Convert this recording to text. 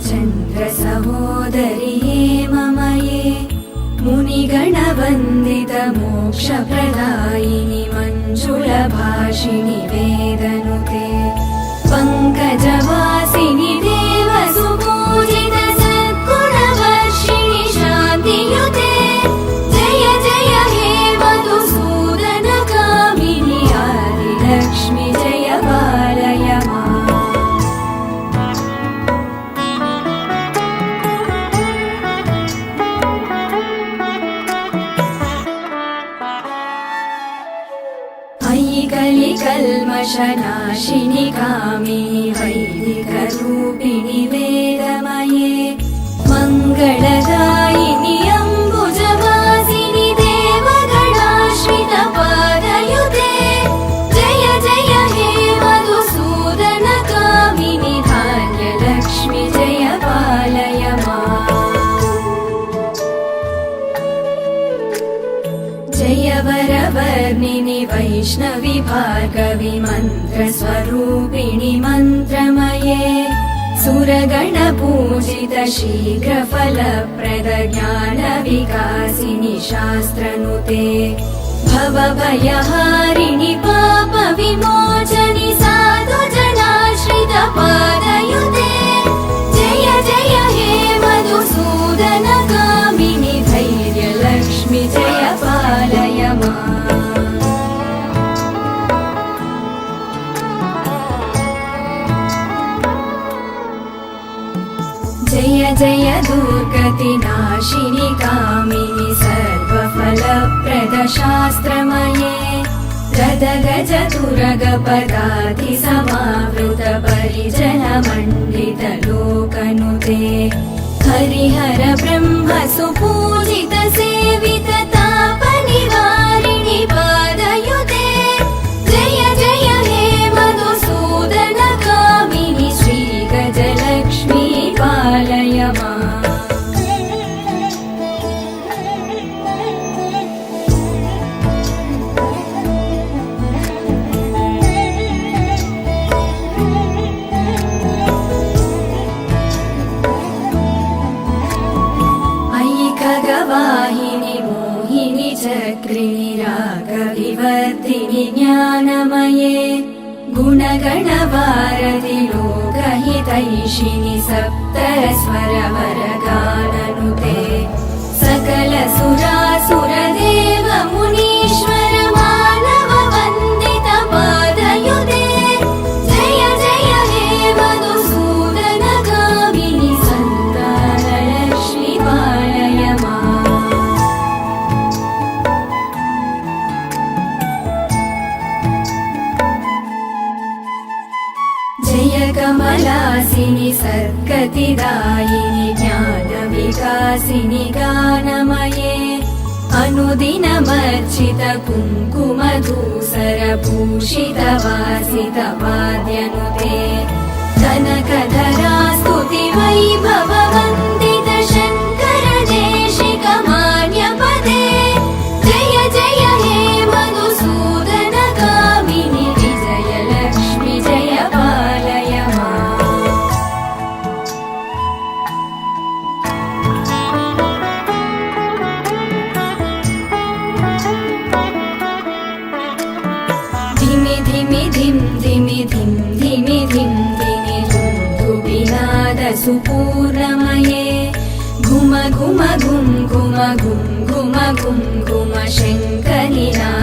चन्द्रसहोदरि हेममये मुनिगणवन्दितमोक्षप्रदायिनि मञ्जुलभाषिणि वेदनुते पङ्कजवासिनि देवसुपूजित सद्गुणवर्षिणि शान्तियुते जय जय हे मधुसूदनकामिनि आदिलक्ष्मि जय पालय माम्। कलिकल्मषनाशिनि कामिनि वैदिकरूपिणि वेदमये मङ्गलदायिनि अम्बुजवासिनि देवगणाश्रितपादयुते जय जय हे मधुसूदनकामिनि धान्यलक्ष्मि जय पालय माम्। जय वरवर्णिनि वैष्णवि भार्गवि मन्त्रस्वरूपिणि मन्त्रमये सुरगणपूजित शीघ्रफलप्रद ज्ञानविकासिनि शास्त्रनुते भवभयहारिणि पापविमोचनि साधुजनाश्रितपादयुते जय जय हे मधुसूदनकामिनि धैर्यलक्ष्मि जय पालय माम्। जय जय दुर्गतिनाशिनि कामिनि सर्वफलप्रद शास्त्रमये गदगजतुरगपदाति समावृत परिजनमण्डित लोकनुते हरिहर ब्रह्म सुपूजित सेवित तापनिवारिणि पादयुते जय जय हे मधुसूदनकामिनि श्रीगजलक्ष्मी पालय माम्। वाहिनि मोहिनि चक्रिणि रागविवर्धिनि ज्ञानमये गुणगणवारधि लोकहितैषिणि सप्तस्वरवरगाननुते सकल सुरासुरदेव मुनीश्वर मानव वन्दित पादयुते जय जय हे मधुसूदनकामिनि सन्तानलक्ष्मि पालय माम्। जय कमलासिनि सद्गतिदायिनि ज्ञानविकासिनि गानमये अनुदिनमर्चित कुङ्कुमधूसरभूषितवासित वाद्यनुते कनकधरा स्तुति वैभववन्दित शङ्कर देशिक मान्यपदे जय जय हे मधुसूदनकामिनि विजयलक्ष्मि जय पालय माम्। धिमि धिमि धिं धिमि धिं धिमि धिं धिमि धुन्दुभिनाद सुपूर्णमये घुम घुम घुं घुम घुं घुम घुं घुम शङ्खनिनाद